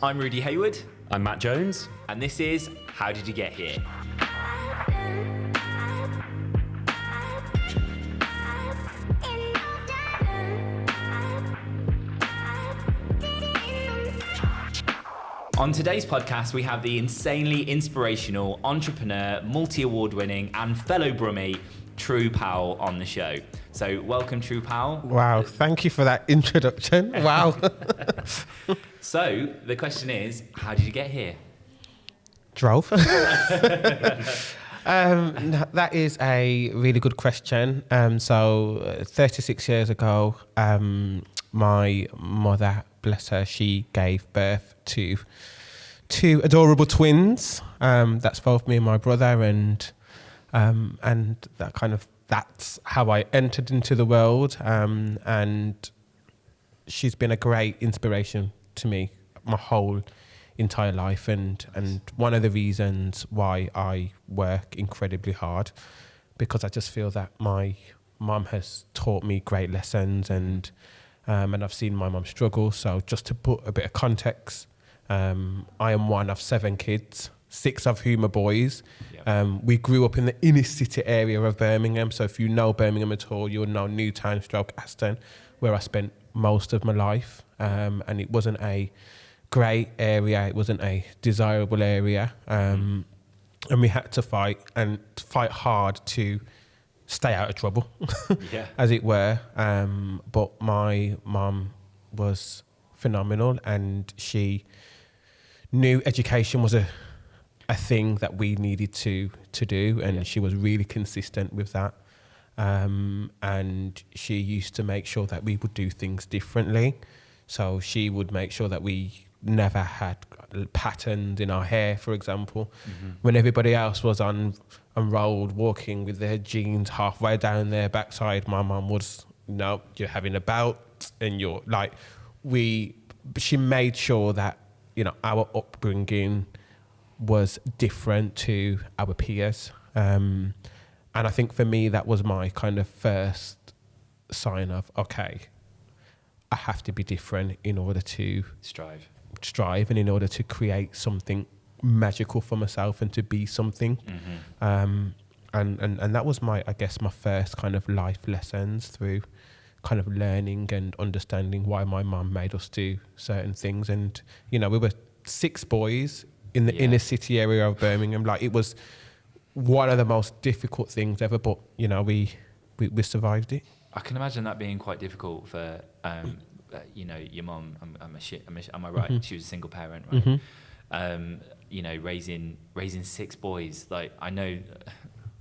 I'm Rudy Heywood. I'm Matt Jones. And this is How Did You Get Here? On today's podcast, we have the insanely inspirational entrepreneur, multi-award winning and fellow Brummie, Tru Powell on the show. So welcome, Tru Powell. Wow, thank you for that introduction. Wow. So the question is, how did you get here? Drove. That is a really good question. 36 years ago, my mother, bless her, she gave birth to two adorable twins. That's both me and my brother, and that's how I entered into the world. And she's been a great inspiration to me my whole entire life, and one of the reasons why I work incredibly hard, because I just feel that my mum has taught me great lessons, and I've seen my mum struggle. So just to put a bit of context, I am one of 7 kids, 6 of whom are boys. Yep. We grew up in the inner city area of Birmingham. So if you know Birmingham at all, you'll know Newtown / Aston, where I spent most of my life. And it wasn't a great area. It wasn't a desirable area. And we had to fight hard to stay out of trouble, as it were. But my mum was phenomenal, and she knew education was a thing that we needed to do, and she was really consistent with that. And she used to make sure that we would do things differently. So she would make sure that we never had patterns in our hair, for example. When everybody else was unrolled, walking with their jeans halfway down their backside, my mum was, no, you're having a belt, and you're like, she made sure that, our upbringing was different to our peers. And I think for me, that was my kind of first sign of, okay, I have to be different in order to strive and in order to create something magical for myself and to be something. And that was my first kind of life lessons through kind of learning and understanding why my mum made us do certain things. And, we were 6 boys in the inner city area of Birmingham. Like, it was one of the most difficult things ever, but, we survived it. I can imagine that being quite difficult for, your mum. Am I right? She was a single parent, right? Raising 6 boys. Like, I know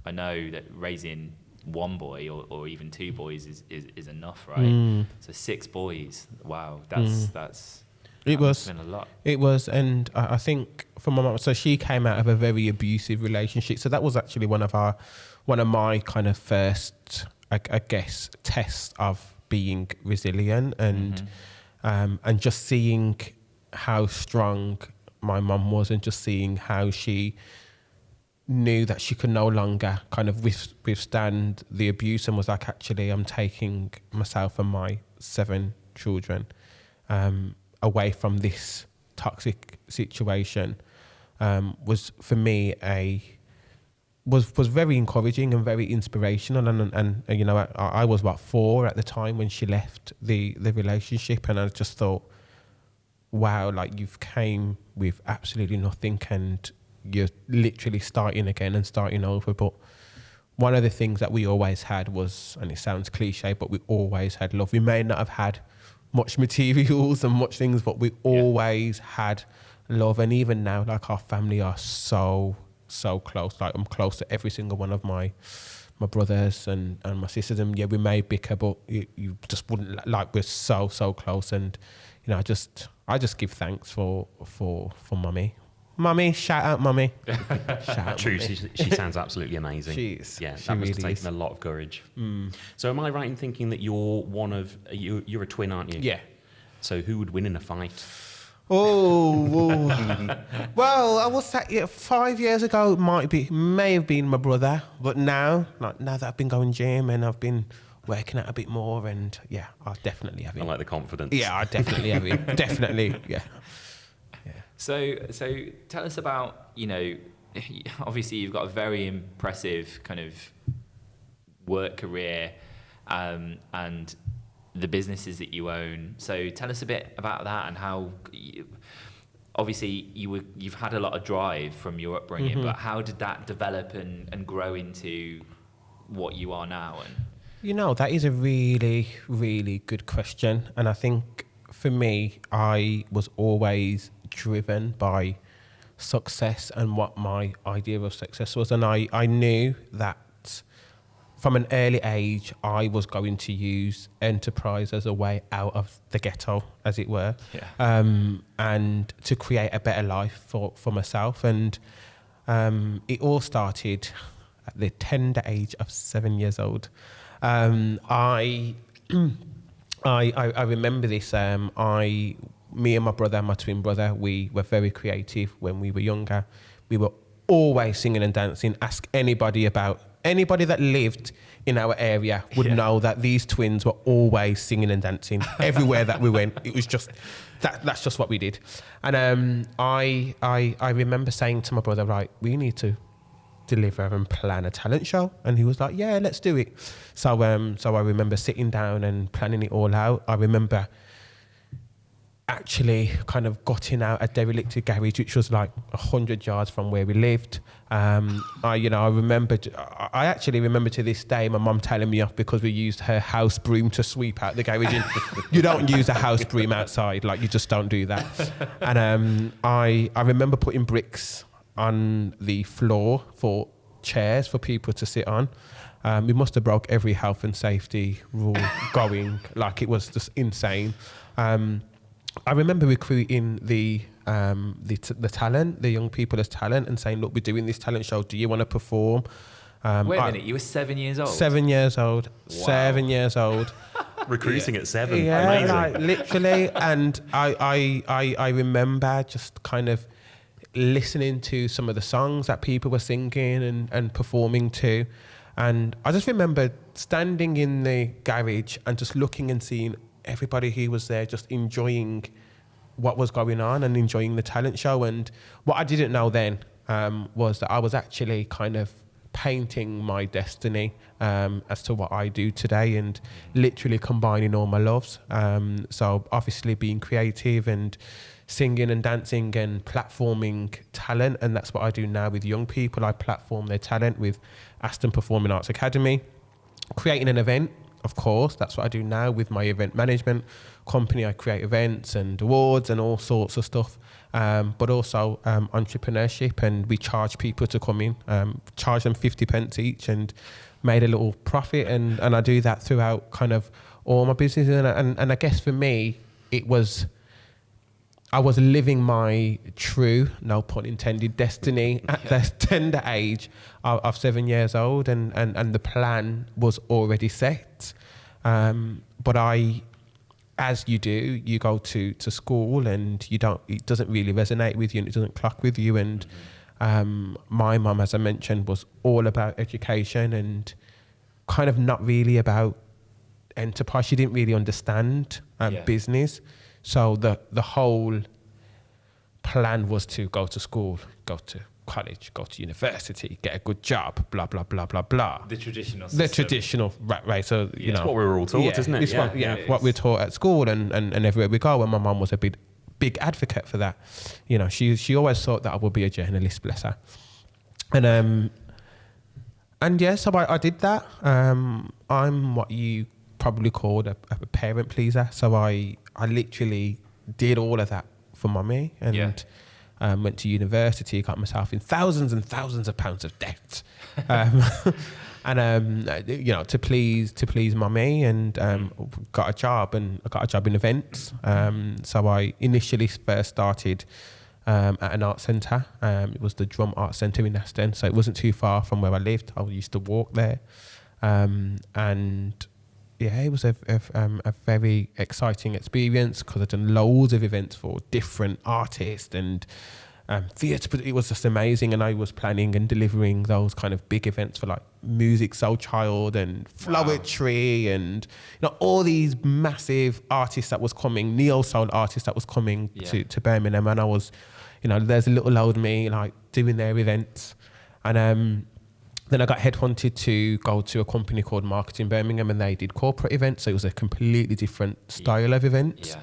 that raising 1 boy or even 2 boys is enough, right? So 6 boys. Wow, that's. It was been a lot. It was, and I think for my mum, so she came out of a very abusive relationship. So that was actually one of my kind of first, I guess, tests of being resilient, and just seeing how strong my mum was, and just seeing how she knew that she could no longer kind of withstand the abuse, and was like, actually, I'm taking myself and my 7 children away from this toxic situation, was for me was very encouraging and very inspirational. And I was about 4 at the time when she left the relationship, and I just thought, wow, like, you've came with absolutely nothing and you're literally starting again and starting over. But one of the things that we always had was, and it sounds cliche, but we always had love. We may not have had much materials and much things, but we always had love. And even now, like, our family are so close. Like, I'm close to every single one of my brothers and my sisters, and we may bicker, but you just wouldn't, like, we're so close. And I just give thanks for mummy. Shout out mummy. Shout out True. mummy. She sounds absolutely amazing. She is. Yeah, she that must really have taken is. a lot of courage. So am I right in thinking that you're a twin, aren't you? Yeah. So who would win in a fight? Oh. Well, I will say 5 years ago may have been my brother, but now that I've been going gym and I've been working out a bit more, and I'll definitely have him. I like the confidence. Yeah, I definitely have him. Definitely, yeah. So tell us about, obviously you've got a very impressive kind of work career, and the businesses that you own. So tell us a bit about that and how, obviously you've had a lot of drive from your upbringing, but how did that develop and grow into what you are now? And that is a really, really good question. And I think for me, I was always driven by success and what my idea of success was. And I knew that from an early age, I was going to use enterprise as a way out of the ghetto, as it were, and to create a better life for myself. And it all started at the tender age of 7 years old. I remember this. Me and my brother, my twin brother, we were very creative when we were younger. We were always singing and dancing. Ask anybody that lived in our area would know that these twins were always singing and dancing everywhere that we went. It was just that's just what we did. And I remember saying to my brother, right, we need to deliver and plan a talent show. And he was like, yeah, let's do it. So I remember sitting down and planning it all out. I remember actually kind of gutting out a derelict garage, which was like 100 yards from where we lived. I actually remember to this day my mum telling me off because we used her house broom to sweep out the garage. And you don't use a house broom outside, like you just don't do that. And I remember putting bricks on the floor for chairs for people to sit on. We must have broke every health and safety rule going, like it was just insane. I remember recruiting the talent, the young people as talent, and saying, look, we're doing this talent show. Do you want to perform? Wait a minute, you were 7 years old? 7 years old. Wow. 7 years old. Recruiting at 7. Yeah, amazing. like literally. And I remember just kind of listening to some of the songs that people were singing and performing to. And I just remember standing in the garage and just looking and seeing everybody who was there just enjoying what was going on and enjoying the talent show. And what I didn't know then was that I was actually kind of painting my destiny as to what I do today, and literally combining all my loves. So obviously being creative and singing and dancing and platforming talent, and that's what I do now with young people. I platform their talent with Aston Performing Arts Academy, creating an event. Of course, that's what I do now with my event management company. I create events and awards and all sorts of stuff, but also entrepreneurship, and we charge people to come in, charge them 50 pence each and made a little profit, and I do that throughout kind of all my businesses. And I guess for me, I was living my true, no pun intended, destiny at the tender age of 7 years old, and the plan was already set. But as you do, you go to school and it doesn't really resonate with you and it doesn't clock with you. And my mum, as I mentioned, was all about education and kind of not really about enterprise. She didn't really understand business. So the whole plan was to go to school, go to college, go to university, get a good job, blah, blah, blah, blah, blah. The traditional system. The traditional, right. So, it's what we were all taught, isn't it? It's what we're taught at school and everywhere we go. And my mum was a big advocate for that. She always thought that I would be a journalist, bless her. And so I did that. I'm what you probably called a parent pleaser. So I literally did all of that for mummy and went to university, got myself in thousands and thousands of pounds of debt, to please mummy, and got a job, and I got a job in events. So I initially first started at an art centre. It was the Drum Art Centre in Aston, so it wasn't too far from where I lived. I used to walk there, and it was a very exciting experience because I'd done loads of events for different artists and theatre, but it was just amazing. And I was planning and delivering those kind of big events for like Music Soul Child and Floetry and all these massive artists that was coming, neo soul artists that was coming to Birmingham. And I was you know, there's a little old me like doing their events. And then I got headhunted to go to a company called Marketing Birmingham, and they did corporate events. So it was a completely different style of events.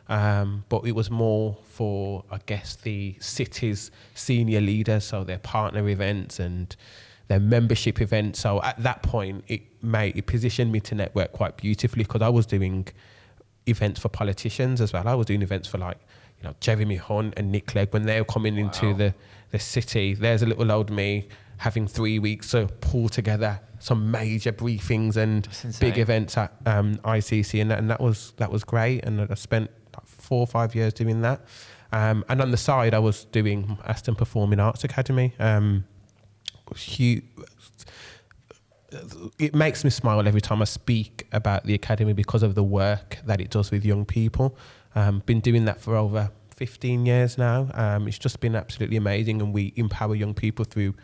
But it was more for, I guess, the city's senior leaders, so their partner events and their membership events. So at that point, it positioned me to network quite beautifully, because I was doing events for politicians as well. I was doing events for, like, you know, Jeremy Hunt and Nick Clegg when they were coming into the city. There's a little old me having 3 weeks to pull together some major briefings and big events at ICC, and that was great. And I spent like 4 or 5 years doing that. And on the side, I was doing Aston Performing Arts Academy. It makes me smile every time I speak about the academy because of the work that it does with young people. Been doing that for over 15 years now. It's just been absolutely amazing, and we empower young people through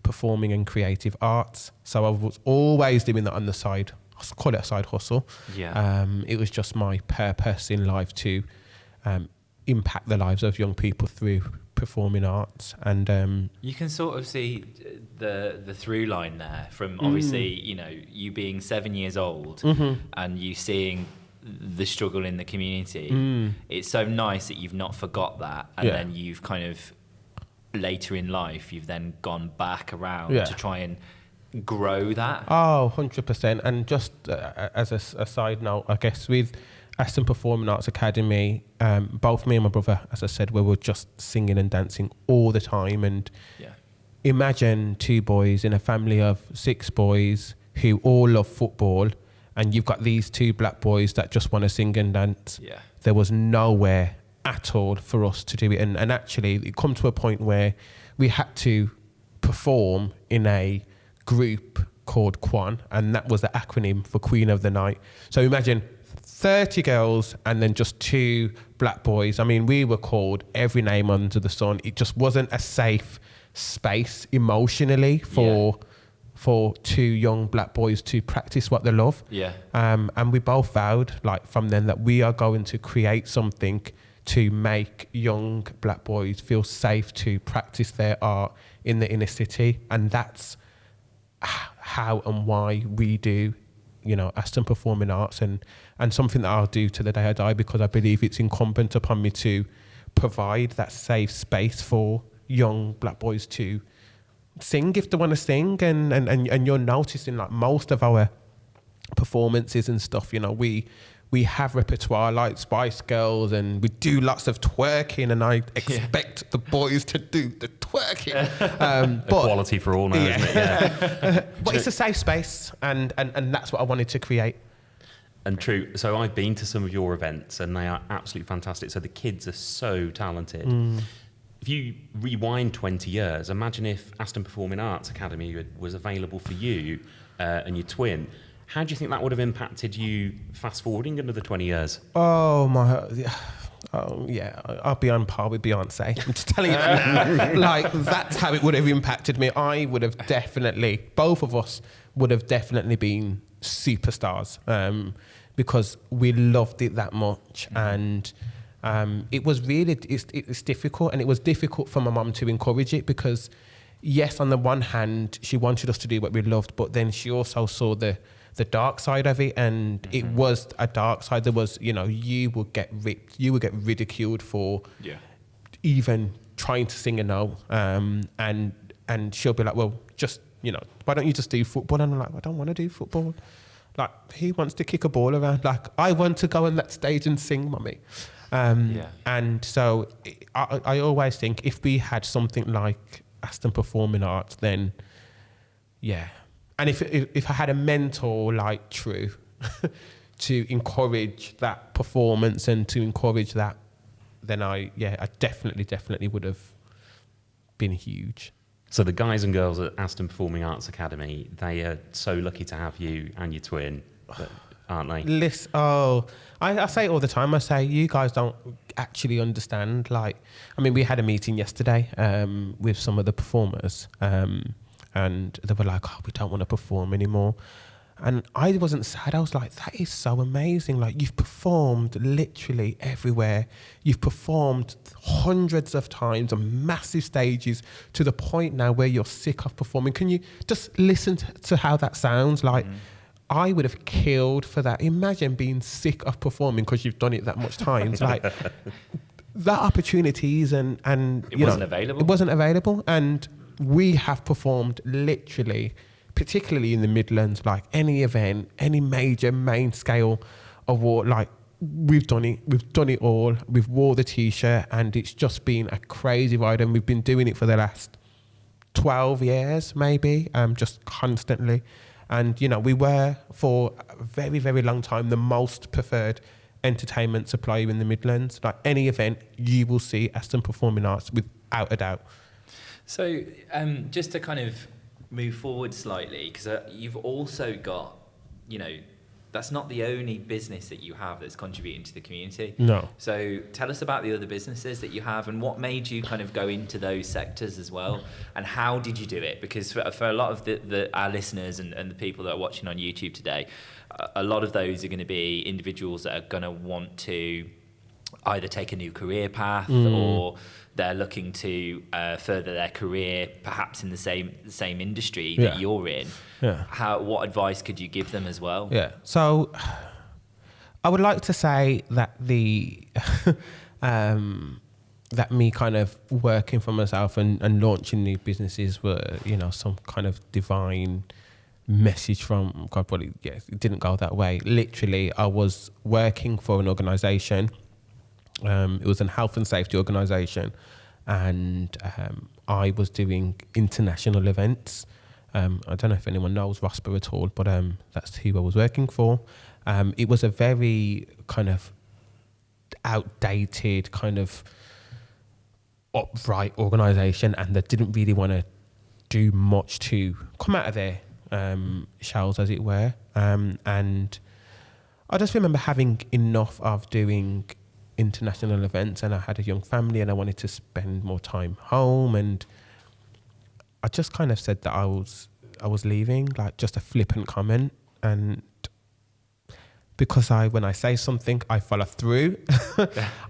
performing and creative arts. So I was always doing that on the side. I call it a side hustle. It was just my purpose in life to impact the lives of young people through performing arts. And you can sort of see the through line there from obviously, you know, you being 7 years old and you seeing the struggle in the community. It's so nice that you've not forgot that, and then you've kind of later in life you've then gone back around to try and grow that. 100%. And just as a side note, I guess with Aston Performing Arts Academy, both me and my brother, as I said, we were just singing and dancing all the time. And imagine 2 boys in a family of 6 boys who all love football, and you've got these 2 black boys that just want to sing and dance. There was nowhere at all for us to do it. And actually, it come to a point where we had to perform in a group called Quan, and that was the acronym for Queen of the Night. So imagine 30 girls and then just 2 black boys. I mean, we were called every name under the sun. It just wasn't a safe space emotionally for 2 young black boys to practice what they love. And we both vowed, like, from then, that we are going to create something to make young black boys feel safe to practice their art in the inner city. And that's how and why we do, you know, Aston Performing Arts, and something that I'll do to the day I die, because I believe it's incumbent upon me to provide that safe space for young black boys to sing if they want to sing. And you're noticing, like, most of our performances and stuff, you know, we have repertoire like Spice Girls, and we do lots of twerking, and I expect the boys to do the twerking. But equality for all now, isn't it? But it's a safe space, and that's what I wanted to create. And Tru, so I've been to some of your events, and they are absolutely fantastic. So the kids are so talented. If you rewind 20 years, imagine if Aston Performing Arts Academy was available for you and your twin. How do you think that would have impacted you fast forwarding another 20 years? I'll be on par with Beyonce. I'm just telling you that. Like, that's how it would have impacted me. I would have definitely, both of us would have definitely been superstars, because we loved it that much. And it was really, it's difficult, and it was difficult for my mum to encourage it, because yes, on the one hand, she wanted us to do what we loved, but then she also saw the dark side of it, and it was a dark side. There was, you know, you would get ripped, you would get ridiculed for even trying to sing a note, and she'll be like, well, just, you know, why don't you just do football? And I'm like, I don't want to do football. Like, who wants to kick a ball around? Like, I want to go on that stage and sing, mummy. And so I always think if we had something like Aston Performing Arts, then and if I had a mentor like Tru to encourage that performance and to encourage that, then I definitely would have been huge. So the guys and girls at Aston Performing Arts Academy, they are so lucky to have you and your twin, aren't they? Listen, I say it all the time. I say, you guys don't actually understand. Like, I mean, we had a meeting yesterday with some of the performers, and they were like, oh, we don't want to perform anymore. And I wasn't sad. I was like, that is so amazing. Like, you've performed literally everywhere. You've performed hundreds of times on massive stages to the point now where you're sick of performing. Can you just listen to how that sounds? Like, I would have killed for that. Imagine being sick of performing because you've done it that much times. Like, that opportunities and it wasn't available. It wasn't available. And we have performed literally, particularly in the Midlands, like any event, any major main scale award, like we've done it all. We've wore the t-shirt and it's just been a crazy ride, and we've been doing it for the last 12 years maybe, just constantly. And we were for a very, very long time the most preferred entertainment supplier in the Midlands. Like any event, you will see Aston Performing Arts without a doubt. So just to kind of move forward slightly, because you've also got, that's not the only business that you have that's contributing to the community. No. So tell us about the other businesses that you have and what made you kind of go into those sectors as well, and how did you do it? Because for a lot of our listeners and the people that are watching on YouTube today, a lot of those are going to be individuals that are going to want to either take a new career path or they're looking to further their career, perhaps in the same industry that you're in. Yeah. What advice could you give them as well? Yeah. So I would like to say that that me kind of working for myself and launching new businesses were, some kind of divine message from God. But it didn't go that way. Literally, I was working for an organisation. It was a health and safety organisation, and I was doing international events. I don't know if anyone knows ROSPA at all, but that's who I was working for. It was a very kind of outdated, kind of upright organisation, and they didn't really want to do much to come out of their shells, as it were. And I just remember having enough of doing international events, and I had a young family and I wanted to spend more time home, and I just kind of said that I was leaving, like just a flippant comment. And because when I say something, I follow through.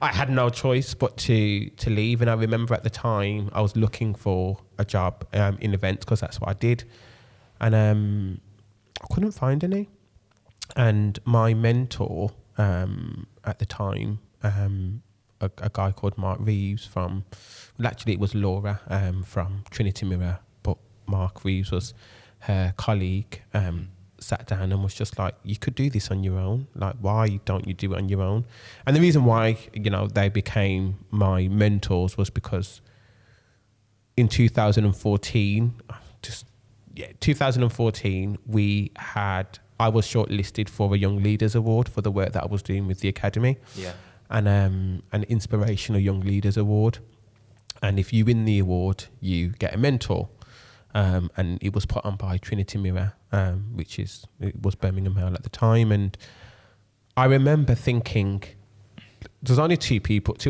I had no choice but to leave. And I remember at the time I was looking for a job in events, because that's what I did, and I couldn't find any. And my mentor at the time, a guy called Mark Reeves it was Laura from Trinity Mirror, but Mark Reeves was her colleague, sat down and was just like, you could do this on your own. Like, why don't you do it on your own? And the reason why, they became my mentors was because in 2014, I was shortlisted for a Young Leaders Award for the work that I was doing with the Academy. Yeah. And an Inspirational Young Leaders Award. And if you win the award, you get a mentor. And it was put on by Trinity Mirror, it was Birmingham at the time. And I remember thinking, there's only two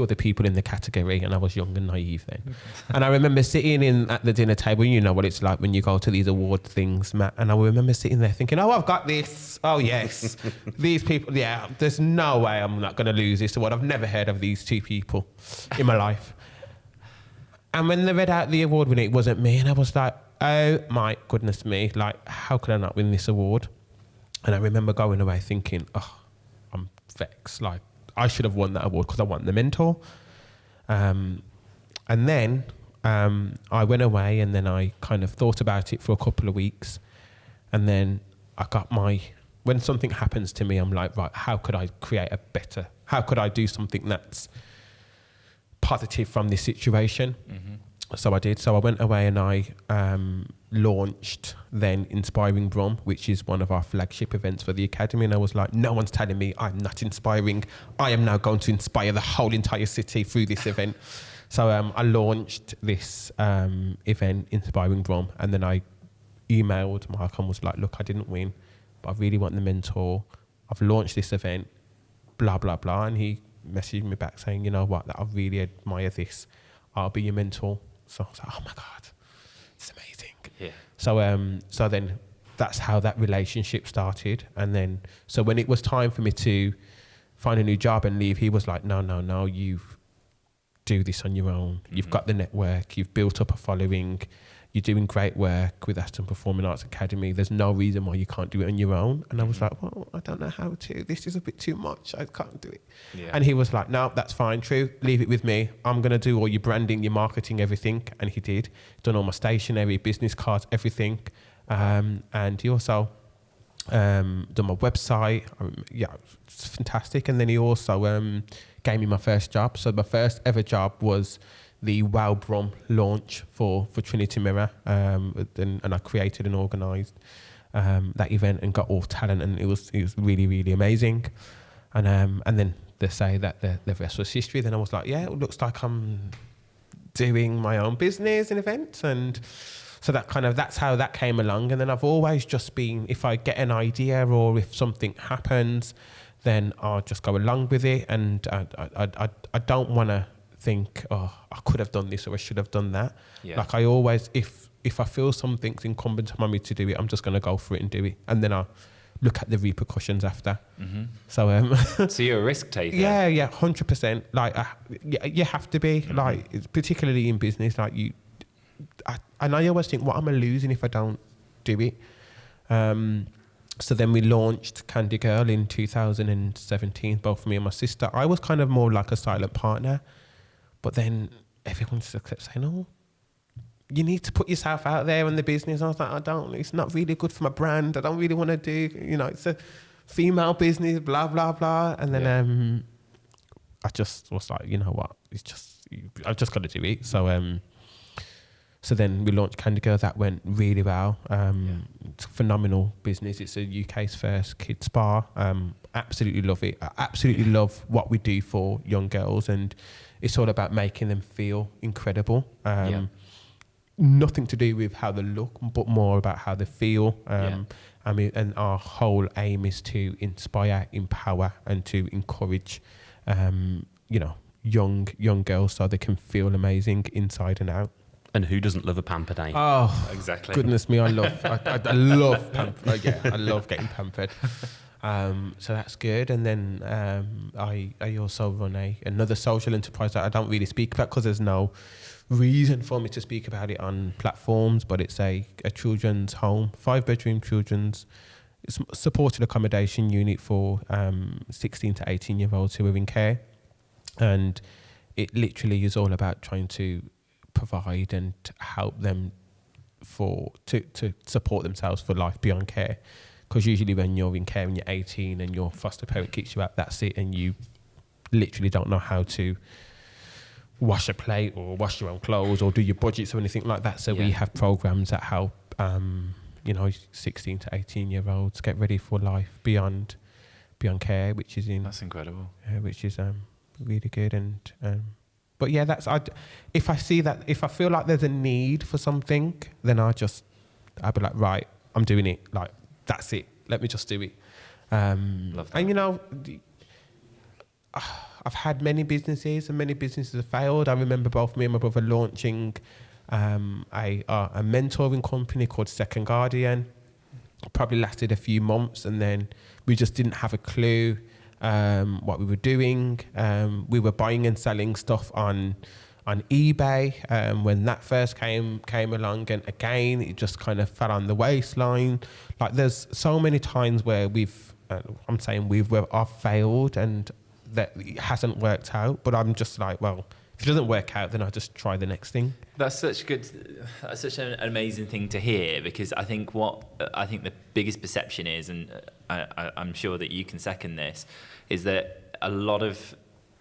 other people in the category, and I was young and naive then. And I remember sitting at the dinner table. You know what it's like when you go to these award things, Matt. And I remember sitting there thinking, oh, I've got this. Oh, yes. These people, yeah, there's no way I'm not going to lose this award. I've never heard of these two people in my life. And when they read out the award winner, it wasn't me. And I was like, oh, my goodness me. Like, how could I not win this award? And I remember going away thinking, oh, I'm vexed. Like, I should have won that award because I won the mentor. And then I went away, and then I kind of thought about it for a couple of weeks. And then I got when something happens to me, I'm like, right, how could I how could I do something that's positive from this situation? Mm-hmm. So I did. So I went away and I launched then Inspiring Brum, which is one of our flagship events for the Academy. And I was like, no one's telling me I'm not inspiring. I am now going to inspire the whole entire city through this event. So I launched this event, Inspiring Brum. And then I emailed Mark and was like, look, I didn't win, but I really want the mentor. I've launched this event, blah, blah, blah. And he messaged me back saying, you know what, I really admire this. I'll be your mentor. So I was like, oh my God, it's amazing. Yeah. So then that's how that relationship started. And then, so when it was time for me to find a new job and leave, he was like, no, you do this on your own. You've got the network, you've built up a following, you're doing great work with Aston Performing Arts Academy. There's no reason why you can't do it on your own. And I was like, well, I don't know how to. This is a bit too much. I can't do it. Yeah. And he was like, no, that's fine, Tru. Leave it with me. I'm going to do all your branding, your marketing, everything. And he did. Done all my stationery, business cards, everything. And he also done my website. Yeah, it's fantastic. And then he also gave me my first job. So my first ever job was the Wow Brum launch for Trinity Mirror, and I created and organised that event and got all talent, and it was really, really amazing. And then they say that the rest was history. Then I was like, yeah, it looks like I'm doing my own business and events, and so that's how that came along. And then I've always just been, if I get an idea or if something happens, then I'll just go along with it, and I don't want to think, oh, I could have done this or I should have done that. Yeah. Like I always, if I feel something's incumbent upon me to do it, I'm just going to go for it and do it, and then I'll look at the repercussions after. So so you're a risk taker. Yeah, 100%. Like you have to be, like particularly in business. Like and I always think, what am I losing if I don't do it? So then we launched Candy Girl in 2017, both me and my sister. I was kind of more like a silent partner. But then everyone just kept saying, oh, you need to put yourself out there in the business. I was like, it's not really good for my brand. I don't really want to do, it's a female business, blah, blah, blah. And then I just was like, you know what? I've just got to do it. So then we launched Candy Girl. That went really well. It's a phenomenal business. It's a UK's first kids spa. Absolutely love it. I absolutely love what we do for young girls, and it's all about making them feel incredible. Nothing to do with how they look, but more about how they feel. I mean, and our whole aim is to inspire, empower, and to encourage, young girls so they can feel amazing inside and out. And who doesn't love a pamper day? Oh, exactly. Goodness me, I love pamper. I love getting pampered. So that's good. And then I also run another social enterprise that I don't really speak about because there's no reason for me to speak about it on platforms, but it's a children's home, 5-bedroom children's supported accommodation unit for 16 to 18 year olds who are in care. And it literally is all about trying to provide and help them to support themselves for life beyond care. Because usually when you're in care and you're 18 and your foster parent kicks you out, that's it, and you literally don't know how to wash a plate or wash your own clothes or do your budgets or anything like that. So we have programs that help 16 to 18 year olds get ready for life beyond care, which is that's incredible. Which is really good. And but yeah, if I feel like there's a need for something, then I'll be like, right, I'm doing it. Like, that's it. Let me just do it. Love that. And I've had many businesses and many businesses have failed. I remember both me and my brother launching a mentoring company called Second Guardian. It probably lasted a few months, and then we just didn't have a clue what we were doing. We were buying and selling stuff on eBay when that first came along, and again it just kind of fell on the waistline. Like, there's so many times where I've failed and that it hasn't worked out, but I'm just like, well, if it doesn't work out, then I'll just try the next thing. That's such an amazing thing to hear, because I think the biggest perception is, and I'm sure that you can second this, is that a lot of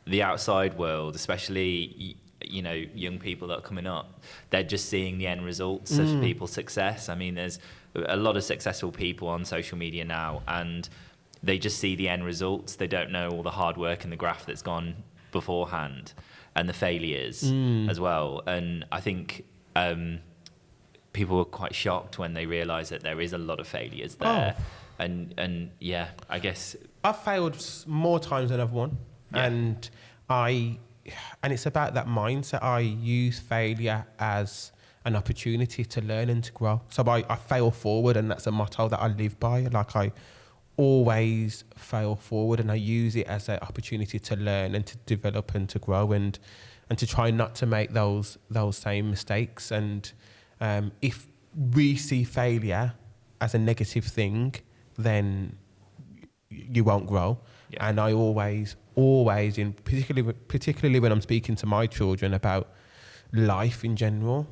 the outside world, especially young people that are coming up, they're just seeing the end results of people's success. I mean, there's a lot of successful people on social media now, and they just see the end results. They don't know all the hard work and the graft that's gone beforehand, and the failures as well. And I think people were quite shocked when they realised that there is a lot of failures there. And yeah, I guess I've failed more times than I've won, and it's about that mindset. I use failure as an opportunity to learn and to grow. So I fail forward, and that's a motto that I live by. Like, I always fail forward, and I use it as an opportunity to learn and to develop and to grow, and to try not to make those same mistakes. And if we see failure as a negative thing, then you won't grow. Yeah. And I always, particularly when I'm speaking to my children about life in general,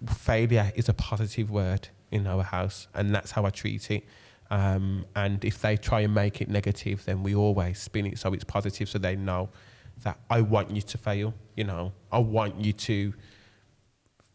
failure is a positive word in our house, and that's how I treat it. And if they try and make it negative, then we always spin it so it's positive, so they know that I want you to fail. I want you to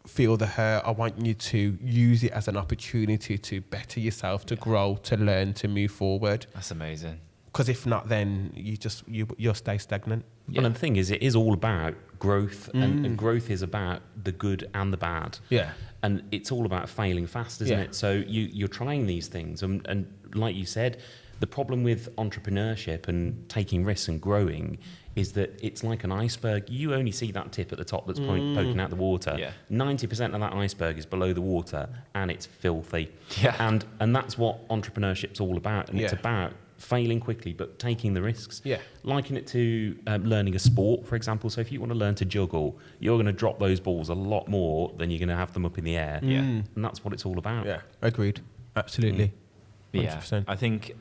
feel the hurt. I want you to use it as an opportunity to better yourself, to grow, to learn, to move forward. That's amazing. Because if not, then you'll stay stagnant. Yeah. And the thing is, it is all about growth, and growth is about the good and the bad. Yeah. And it's all about failing fast, isn't it? So you're trying these things, and like you said, the problem with entrepreneurship and taking risks and growing is that it's like an iceberg. You only see that tip at the top that's poking out the water. Yeah. 90% of that iceberg is below the water, and it's filthy. Yeah. And that's what entrepreneurship's all about. And it's about failing quickly, but taking the risks. Yeah. Liken it to learning a sport, for example. So if you want to learn to juggle, you're going to drop those balls a lot more than you're going to have them up in the air. Yeah. And that's what it's all about. Yeah. Agreed. Absolutely. 100%. Yeah. I think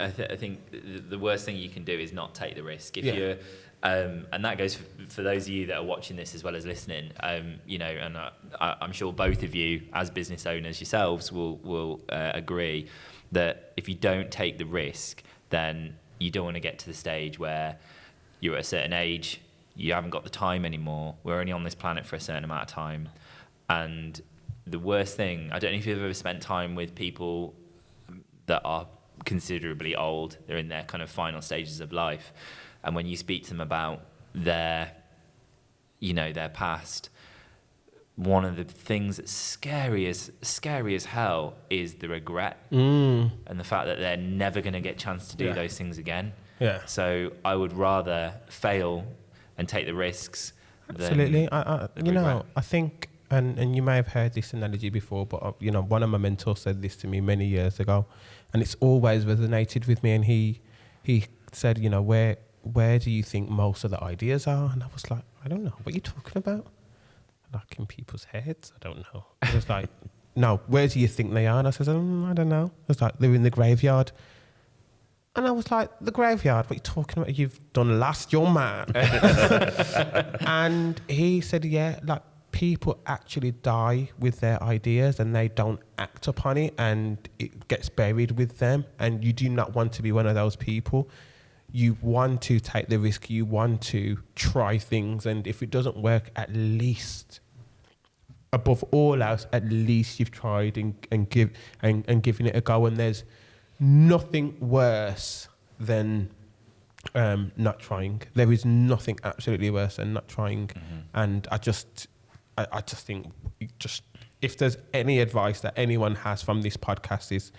the worst thing you can do is not take the risk. If you're and that goes for those of you that are watching this as well as listening. And I'm sure both of you, as business owners yourselves, will agree that if you don't take the risk, then you don't want to get to the stage where you're at a certain age, you haven't got the time anymore. We're only on this planet for a certain amount of time. And the worst thing, I don't know if you've ever spent time with people that are considerably old, they're in their kind of final stages of life. And when you speak to them about their past, one of the things that's scary as hell is the regret and the fact that they're never going to get a chance to do those things again. Yeah. So I would rather fail and take the risks. Absolutely. I think, and you may have heard this analogy before, but one of my mentors said this to me many years ago, and it's always resonated with me. And he said, where do you think most of the ideas are? And I was like, I don't know. What are you talking about? Like in people's heads? I don't know. I was like, no, where do you think they are? And I said, I don't know. I was like, they're in the graveyard. And I was like, the graveyard? What are you talking about? You've done last, you're mad. And he said, yeah, like people actually die with their ideas and they don't act upon it, and it gets buried with them. And you do not want to be one of those people. You want to take the risk, you want to try things, and if it doesn't work, at least, above all else, at least you've tried and given it a go. And there's nothing worse than not trying. There is nothing absolutely worse than not trying. And I just think, if there's any advice that anyone has from this podcast, is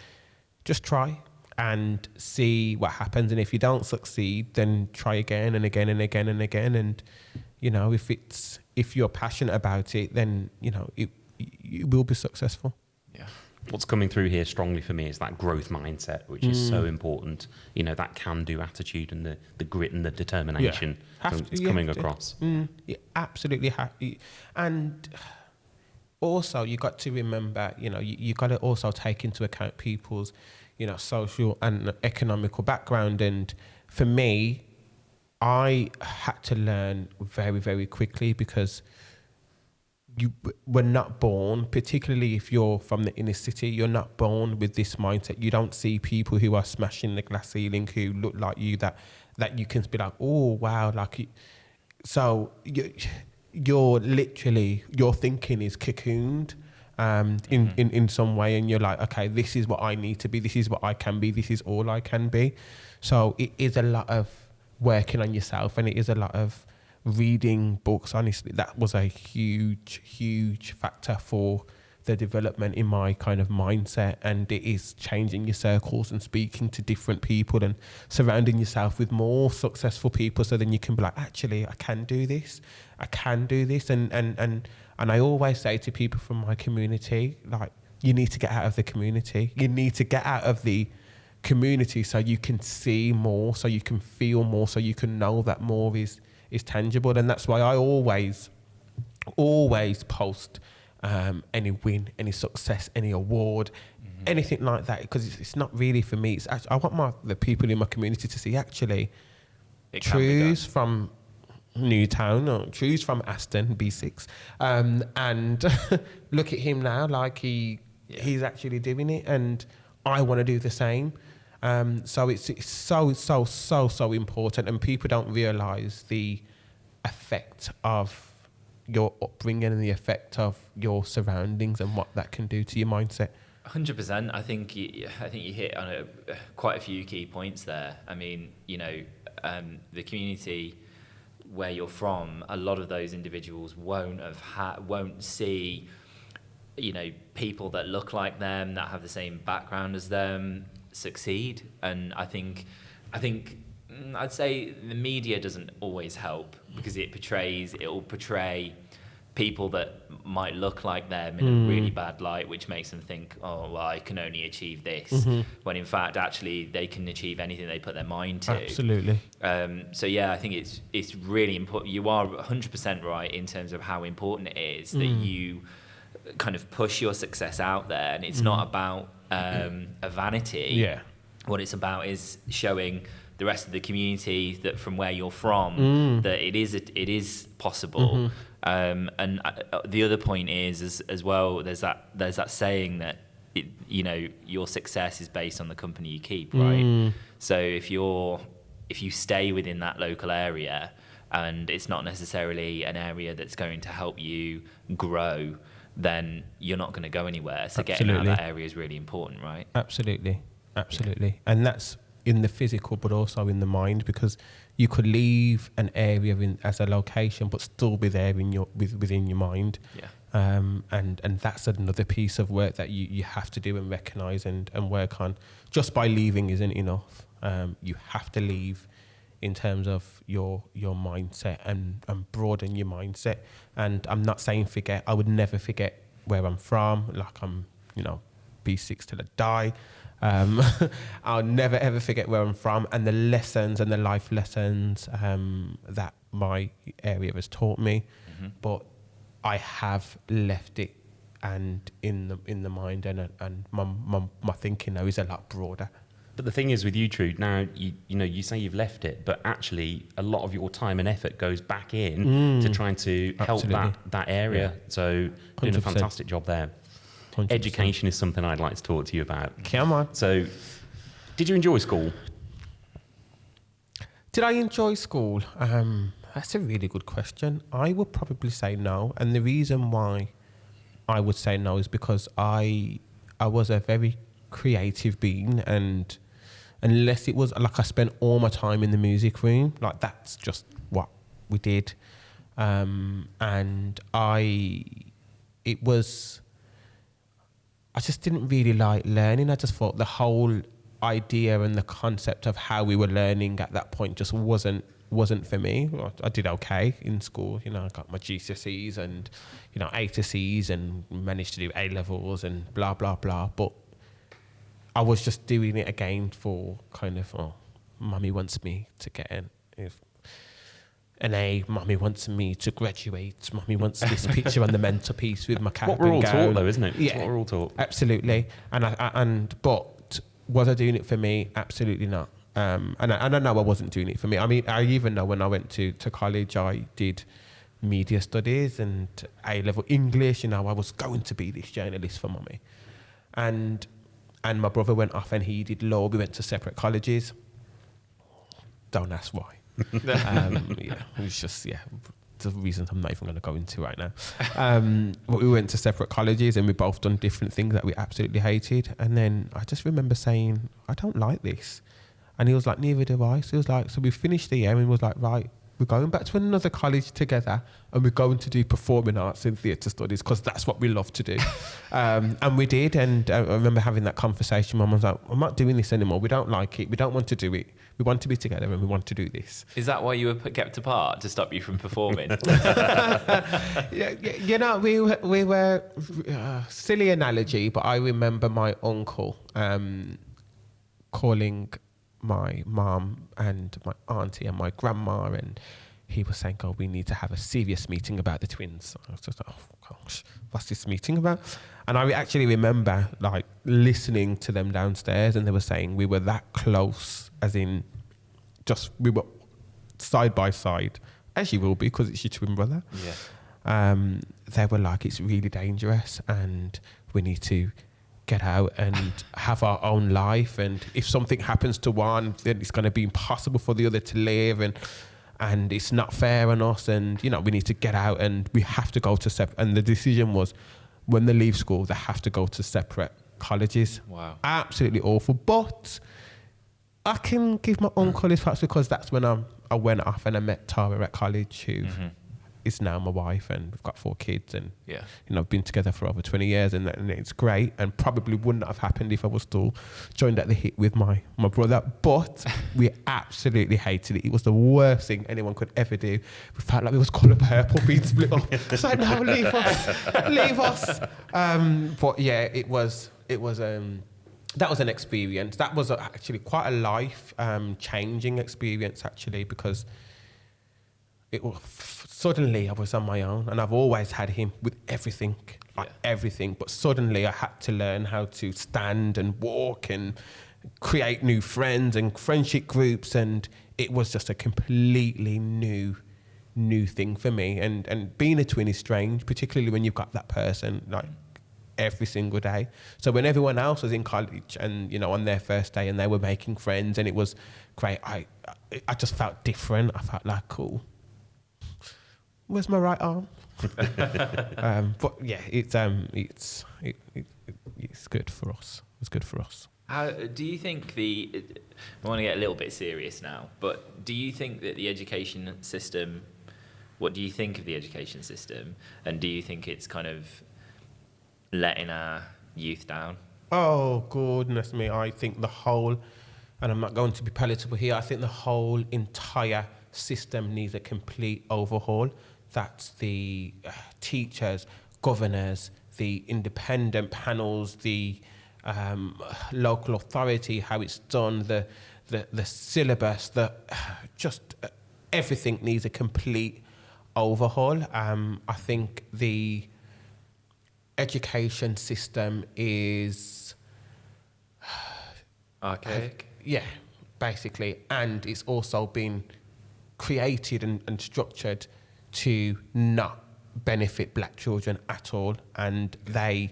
just try and see what happens. And if you don't succeed, then try again and again and again and again. And if you're passionate about it, then it will be successful. Yeah. What's coming through here strongly for me is that growth mindset, which is so important. That can-do attitude and the grit and the determination coming across. You absolutely have. And also, you got to remember, you got to also take into account people's social and economical background. And for me, I had to learn very, very quickly, because you were not born, particularly if you're from the inner city, you're not born with this mindset. You don't see people who are smashing the glass ceiling who look like you, that you can be like, oh, wow. So you're literally, your thinking is cocooned in some way, and you're like, okay, this is what I need to be, this is what I can be, this is all I can be. So it is a lot of working on yourself, and it is a lot of reading books. Honestly, that was a huge factor for the development in my kind of mindset. And it is changing your circles and speaking to different people and surrounding yourself with more successful people, so then you can be like, actually, I can do this, and And I always say to people from my community, like, you need to get out of the community. You need to get out of the community so you can see more, so you can feel more, so you can know that more is tangible. And that's why I always post any win, any success, any award, anything like that, because it's not really for me. It's actually, I want the people in my community to see, actually, Tru's from Newtown, or Tru's from Aston, B6, and look at him now, like he's actually doing it, and I want to do the same. So it's so important, and people don't realise the effect of your upbringing and the effect of your surroundings and what that can do to your mindset. 100%. I think you hit on quite a few key points there. I mean, the community where you're from, a lot of those individuals won't see, people that look like them, that have the same background as them, succeed. And I think I'd say the media doesn't always help, because it'll portray people that might look like them in a really bad light, which makes them think, oh, well, I can only achieve this, when in fact, actually, they can achieve anything they put their mind to. Absolutely. So yeah, I think it's really important. You are 100% right in terms of how important it is that you kind of push your success out there, and it's not about a vanity. Yeah. What it's about is showing the rest of the community that from where you're from, that it is possible. And the other point is as well, there's that saying that your success is based on the company you keep, right? So if you stay within that local area, and it's not necessarily an area that's going to help you grow, then you're not going to go anywhere. So getting out of that area is really important, right? Absolutely. And that's in the physical, but also in the mind, because you could leave an area as a location, but still be there within your mind. Yeah. And that's another piece of work that you have to do and recognise and work on. Just by leaving isn't enough. You have to leave in terms of your mindset and broaden your mindset. And I'm not saying forget. I would never forget where I'm from. Like, I'm, B6 till I die. I'll never ever forget where I'm from, and the lessons and the life lessons that my area has taught me. But I have left it, and in the mind, and my thinking now is a lot broader. But the thing is with you, Tru, now you say you've left it, but actually a lot of your time and effort goes back in to trying to help that area. Yeah. So doing 100%. A fantastic job there. 100%. Education is something I'd like to talk to you about. Come on. So, did you enjoy school? Did I enjoy school? That's a really good question. I would probably say no, and the reason why I would say no is because I was a very creative being, and unless it was like I spent all my time in the music room, like that's just what we did, and I just didn't really like learning. I just thought the whole idea and the concept of how we were learning at that point just wasn't for me. I did okay in school. I got my GCSEs and, A to Cs, and managed to do A levels and blah, blah, blah. But I was just doing it again for kind of, mummy wants me to get an A, mummy wants me to graduate, mummy wants this picture on the mantelpiece with my cap and gown. What we're all taught though, isn't it? Yeah, it's what we're all taught. Absolutely. But was I doing it for me? Absolutely not. And I know I wasn't doing it for me. I mean, I even know when I went to college, I did media studies and A-level English. I was going to be this journalist for mummy. And my brother went off and he did law. We went to separate colleges. Don't ask why. It was just the reasons I'm not even going to go into right now. But we went to separate colleges and we both done different things that we absolutely hated. And then I just remember saying, I don't like this. And he was like, neither do I. So he was like, so we finished the year and he was like, right, we're going back to another college together and we're going to do performing arts and theatre studies because that's what we love to do. And we did. And I remember having that conversation. Mum was like, I'm not doing this anymore. We don't like it. We don't want to do it. we want to be together and we want to do this. Is that why you were kept apart, to stop you from performing? You know, we were silly analogy, but I remember my uncle calling my mum and my auntie and my grandma, and he was saying, "Oh, we need to have a serious meeting about the twins." I was just like, "Oh gosh, what's this meeting about?" And I actually remember like listening to them downstairs, and they were saying we were that close, as in just we were side by side, as you will be because it's your twin brother. Yeah. They were like, "It's really dangerous, and we need to get out and have our own life. And if something happens to one, then it's going to be impossible for the other to live, and it's not fair on us. And you know, we need to get out, and we have to go to separate." And the decision was, when they leave school, they have to go to separate colleges. Wow. Absolutely awful. But I can give my uncle his props, because that's when I went off and I met Tara at college, who is now my wife, and we've got 4 kids, and Yeah. you know, been together for over 20 years, and it's great, and probably wouldn't have happened if I was still joined at the hip with my brother. But we absolutely hated it. It was the worst thing anyone could ever do. We felt like we was colour purple being split up. It's like, no, leave us. But yeah, it was that was an experience. That was actually quite a life changing experience, actually, because it was suddenly I was on my own, and I've always had him with everything, everything. But suddenly I had to learn how to stand and walk and create new friends and friendship groups, and it was just a completely new thing for me. And being a twin is strange, particularly when you've got that person like every single day. So when everyone else was in college and, you know, on their first day and they were making friends and it was great, I just felt different. I felt like, cool, where's my right arm? But yeah, it's good for us. It's good for us. How do you think I want to get a little bit serious now, but do you think that the education system, what do you think of the education system, and do you think it's kind of letting our youth down? Oh, goodness me. I think the whole, and I'm not going to be palatable here, I think the whole entire system needs a complete overhaul. That's the teachers, governors, the independent panels, the local authority, how it's done, the syllabus, everything needs a complete overhaul. I think the education system is archaic. Yeah, basically, and it's also been created and structured to not benefit black children at all, and they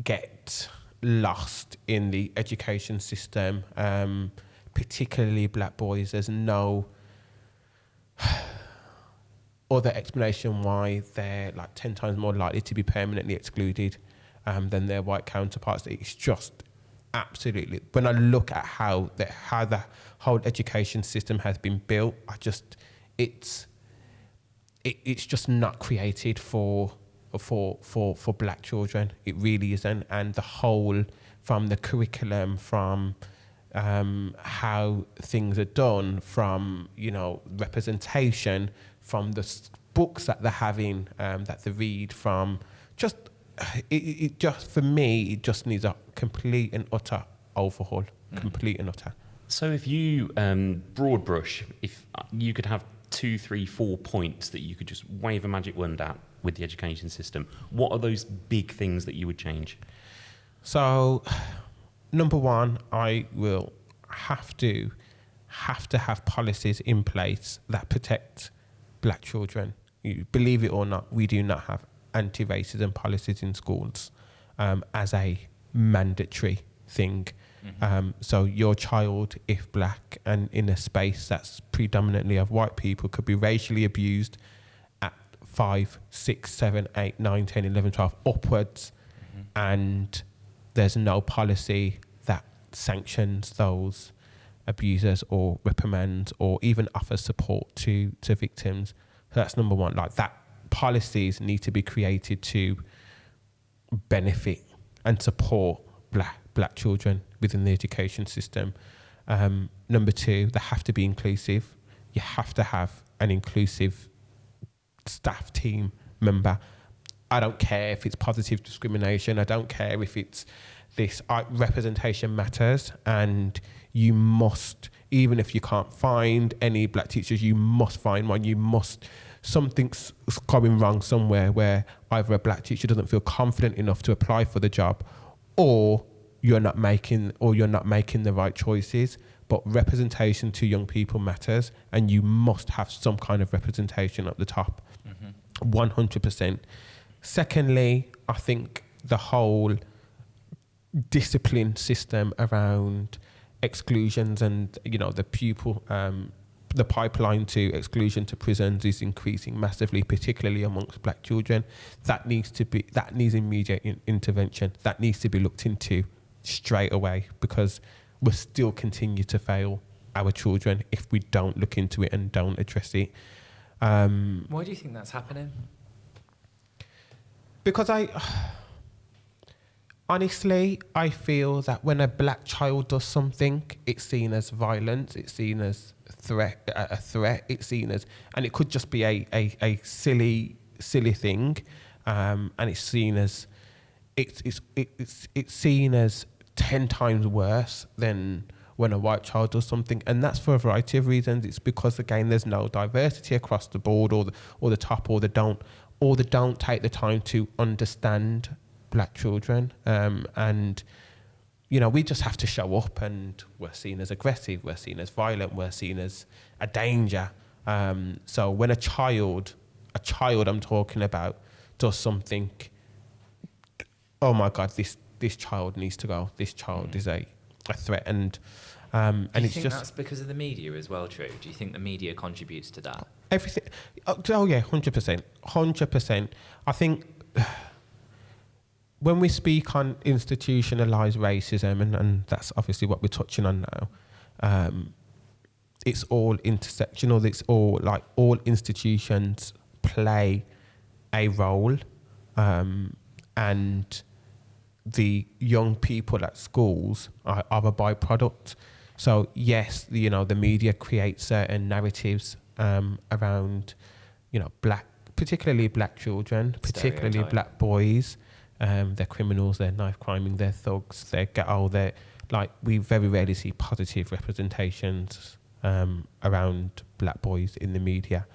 get lost in the education system, particularly black boys. There's no other explanation why they're like 10 times more likely to be permanently excluded than their white counterparts. It's just absolutely, when I look at how the whole education system has been built, it's just not created for black children. It really isn't. And the whole, from the curriculum, from how things are done, from, you know, representation, from the books that they're having, that they read, from just, it just, for me, it just needs a complete and utter overhaul. Complete and utter. So if you, broad brush, if you could have 2, 3, 4 points that you could just wave a magic wand at with the education system, what are those big things that you would change? So, number one, I will have to have policies in place that protect black children. You believe it or not, we do not have anti-racism policies in schools as a mandatory thing. So your child, if black and in a space that's predominantly of white people, could be racially abused at 5, 6, 7, 8, 9, 10, 11, 12 upwards, and there's no policy that sanctions those abusers or reprimands or even offers support to victims. So that's number one. Like, that policies need to be created to benefit and support black children within the education system. Number two, they have to be inclusive. You have to have an inclusive staff team member. I don't care if it's positive discrimination. I don't care if it's this. Representation matters, and you must, even if you can't find any black teachers, you must find one. You must. Something's going wrong somewhere where either a black teacher doesn't feel confident enough to apply for the job, or you're not making the right choices. But representation to young people matters, and you must have some kind of representation at the top. 100%. Secondly, I think the whole discipline system around exclusions and, you know, the pupil, the pipeline to exclusion to prisons is increasing massively, particularly amongst black children. That needs immediate intervention. That needs to be looked into straight away, because we'll still continue to fail our children if we don't look into it and don't address it. Why do you think that's happening? Because honestly, I feel that when a black child does something, it's seen as violence, it's seen as a threat, it's seen as, and it could just be a silly thing, and it's seen as, it's seen as 10 times worse than when a white child does something, and that's for a variety of reasons. It's because, again, there's no diversity across the board, or the top, or they don't take the time to understand black children, and you know, we just have to show up, and we're seen as aggressive, we're seen as violent, we're seen as a danger. So when a child I'm talking about does something, oh my God, this child needs to go. This child is a threat, and it's just. That's because of the media as well, Tru? Do you think the media contributes to that? Everything. Oh yeah, 100%. I think when we speak on institutionalized racism, and that's obviously what we're touching on now, it's all intersectional. It's all like all institutions play a role, and the young people at schools are a byproduct. So yes, you know, the media creates certain narratives around, you know, particularly black children, particularly black boys. They're criminals, they're knife criming, they're thugs, they're ghetto. We very rarely see positive representations around black boys in the media.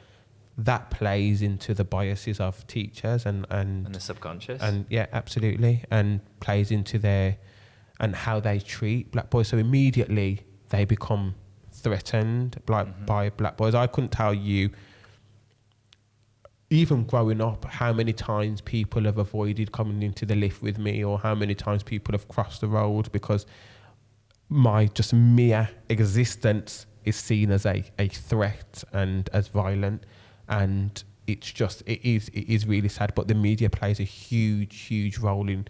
That plays into the biases of teachers and the subconscious. And yeah, absolutely. And plays into and how they treat black boys. So immediately they become threatened by black boys. I couldn't tell you, even growing up, how many times people have avoided coming into the lift with me, or how many times people have crossed the road because my just mere existence is seen as a threat and as violent. And it is really sad, but the media plays a huge role in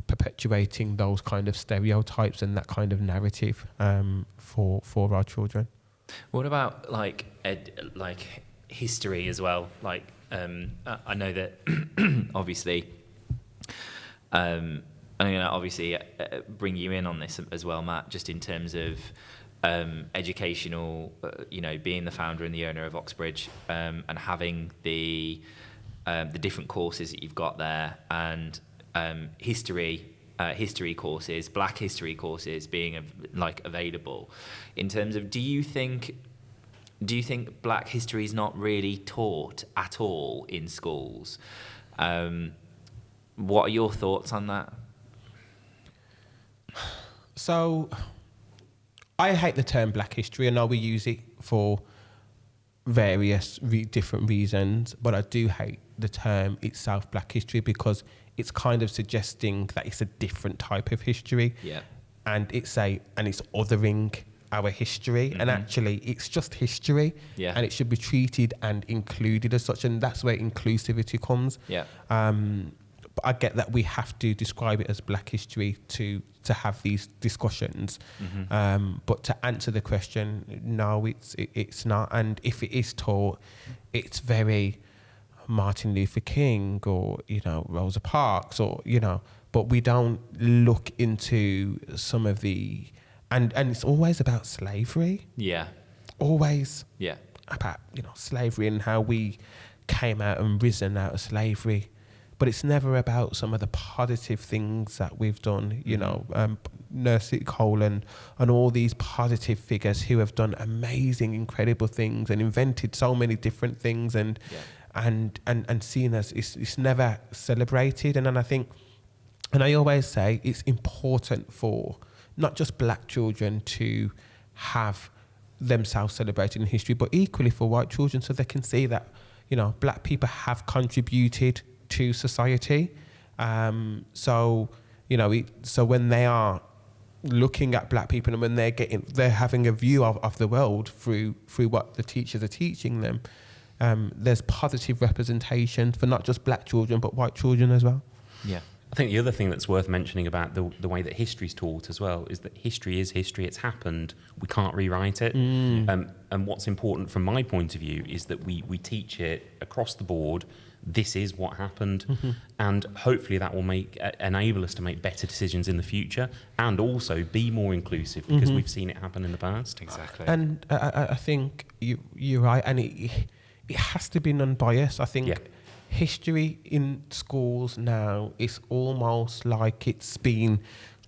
perpetuating those kind of stereotypes and that kind of narrative for our children. What about like history as well? Like I know that obviously I'm going to obviously bring you in on this as well, Matt, just in terms of educational, you know, being the founder and the owner of Oxbridge, and having the different courses that you've got there, and history courses, black history courses being available. In terms of, do you think black history is not really taught at all in schools? What are your thoughts on that? So, I hate the term black history. I know we use it for various different reasons, but I do hate the term itself, black history, because it's kind of suggesting that it's a different type of history. Yeah. And it's othering our history, and actually it's just history. Yeah. And it should be treated and included as such, and that's where inclusivity comes. Yeah. But I get that we have to describe it as black history to have these discussions. But to answer the question, no, it's not. And if it is taught, it's very Martin Luther King or, you know, Rosa Parks, or, you know, but we don't look into some of the and it's always about slavery. Yeah. Always Yeah. about, slavery and how we came out and risen out of slavery. But it's never about some of the positive things that we've done, Nurse Cole and all these positive figures who have done amazing, incredible things and invented so many different things and seen as it's never celebrated. And then I think, and I always say it's important for not just black children to have themselves celebrated in history, but equally for white children, so they can see that, black people have contributed to society. So when they are looking at black people and when they're having a view of the world through what the teachers are teaching them, there's positive representation for not just black children but white children as well. Yeah. I think the other thing that's worth mentioning about the way that history's taught as well is that history is history. It's happened. We can't rewrite it. And what's important from my point of view is that we teach it across the board. This is what happened. And hopefully that will enable us to make better decisions in the future and also be more inclusive, because we've seen it happen in the past. Exactly. And I think you're right. And it has to be non-biased. I think history in schools now is almost like it's been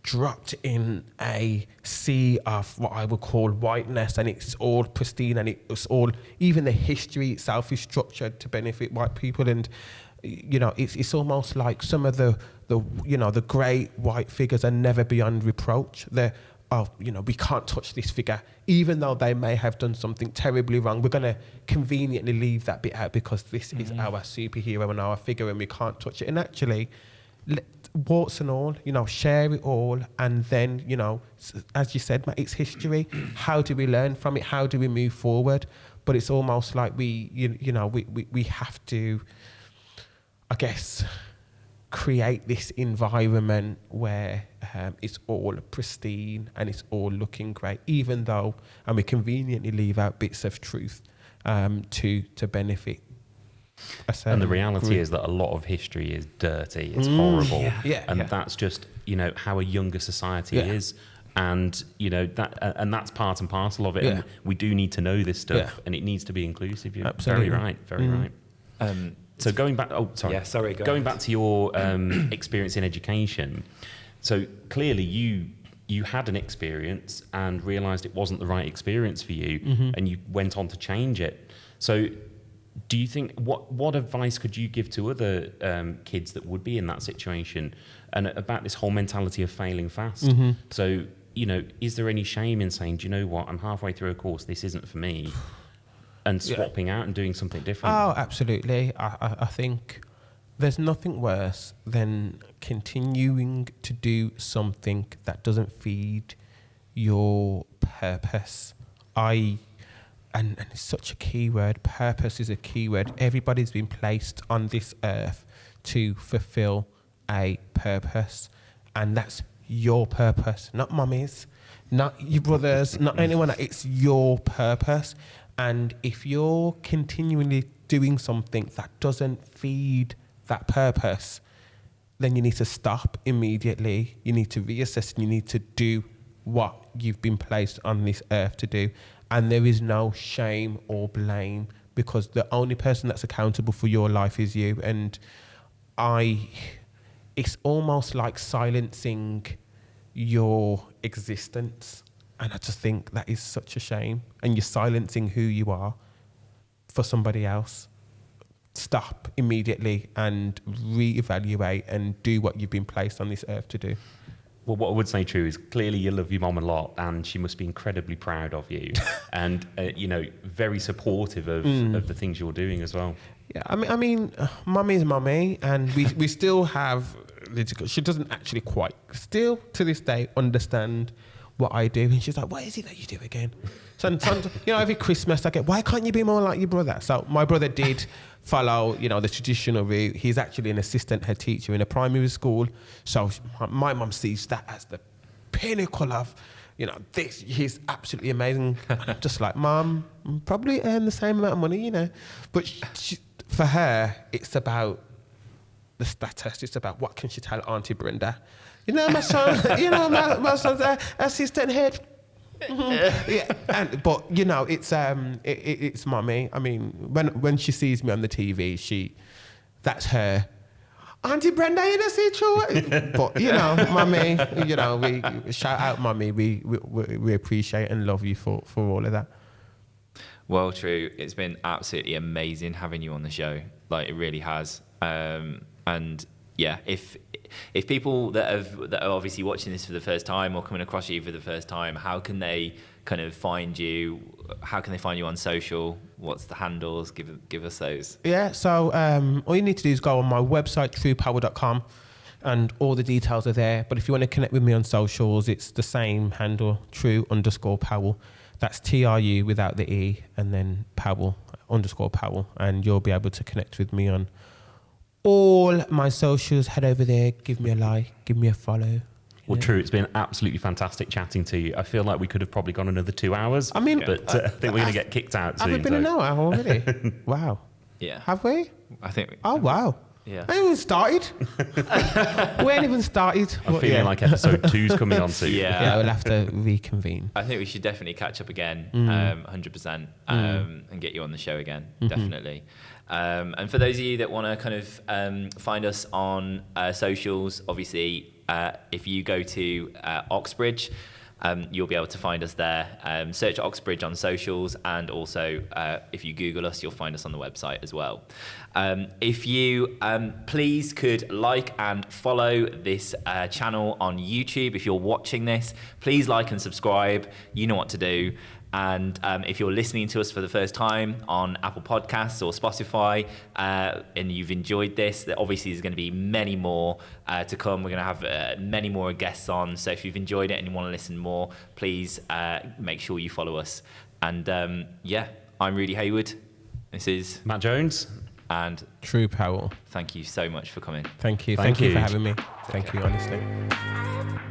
dropped in a sea of what I would call whiteness, and it's all pristine, and it's all, even the history itself is structured to benefit white people. And it's almost like some of the great white figures are never beyond reproach. We can't touch this figure, even though they may have done something terribly wrong. We're going to conveniently leave that bit out because this is our superhero and our figure, and we can't touch it. And actually, warts and all, share it all, and then, as you said, Matt, it's history. How do we learn from it? How do we move forward? But it's almost like we have to, I guess, create this environment where it's all pristine and it's all looking great, even though, and we conveniently leave out bits of truth to benefit. And the reality is that a lot of history is dirty. It's horrible. And that's just, how a younger society is. And, and that's part and parcel of it. And we do need to know this stuff, and it needs to be inclusive. You're Absolutely. very right. Very right. So going back, going back to your experience in education. So clearly you had an experience and realised it wasn't the right experience for you, and you went on to change it. So do you think, what advice could you give to other kids that would be in that situation, and about this whole mentality of failing fast? So, is there any shame in saying, do you know what, I'm halfway through a course, this isn't for me, and swapping out and doing something different? Oh, absolutely. I think there's nothing worse than continuing to do something that doesn't feed your purpose. And it's such a key word. Purpose is a key word. Everybody's been placed on this earth to fulfill a purpose. And that's your purpose, not mummy's, not your brother's, not anyone. It's your purpose. And if you're continually doing something that doesn't feed that purpose, then you need to stop immediately. You need to reassess, and you need to do what you've been placed on this earth to do. And there is no shame or blame, because the only person that's accountable for your life is you. And it's almost like silencing your existence. And I just think that is such a shame. And you're silencing who you are for somebody else. Stop immediately and reevaluate and do what you've been placed on this earth to do. Well, what I would say, Tru, is clearly you love your mum a lot, and she must be incredibly proud of you, and very supportive of the things you're doing as well. Yeah, I mean, mummy's mummy, and we still have. She doesn't actually quite, still to this day, understand what I do, and she's like, "What is it that you do again?" So every Christmas I get, "Why can't you be more like your brother?" So my brother did follow, the traditional route. He's actually an assistant head teacher in a primary school. So my mum sees that as the pinnacle of, this. He's absolutely amazing. And I'm just like, Mum, probably earn the same amount of money, But for her, it's about the status. It's about what can she tell Auntie Brenda, You know, my son, my son's assistant head. But you know, it's mommy. I mean, when she sees me on the TV, that's her. Auntie Brenda, you know, see true. But you know, mommy, you know, we shout out, mommy. We appreciate and love you for all of that. Well, Tru, it's been absolutely amazing having you on the show. Like, it really has. And yeah, if people that are obviously watching this for the first time or coming across you for the first time, how can they kind of find you? How can they find you on social? What's the handles? Give us those. Yeah, so all you need to do is go on my website, trupowell.com, and all the details are there. But if you want to connect with me on socials, it's the same handle, Tru_Powell. That's TRU without the E, and then Powell_Powell, and you'll be able to connect with me on all my socials. Head over there, give me a like, give me a follow. Well, Tru, it's been absolutely fantastic chatting to you. I feel like we could have probably gone another 2 hours. I mean, but I think we're going to get kicked out soon. Have we been an hour already? Wow. Yeah. Have we? I think. Oh, wow. Yeah. I ain't even started. We ain't even started. I'm feeling like episode 2's coming on soon. Yeah. We'll have to reconvene. I think we should definitely catch up again, 100%, and get you on the show again, definitely. And for those of you that want to kind of find us on socials, obviously, if you go to Oxbridge, you'll be able to find us there. Search Oxbridge on socials, and also if you Google us, you'll find us on the website as well. If you please could like and follow this channel on YouTube. If you're watching this, please like and subscribe. You know what to do. And if you're listening to us for the first time on Apple Podcasts or Spotify, and you've enjoyed this, there obviously is going to be many more to come. We're going to have many more guests on. So if you've enjoyed it and you want to listen more, please make sure you follow us. And yeah, I'm Rudy Heywood. This is Matt Jones. And Tru Powell. Thank you so much for coming. Thank you. Thank Thank you you for having me. Thank you, honestly.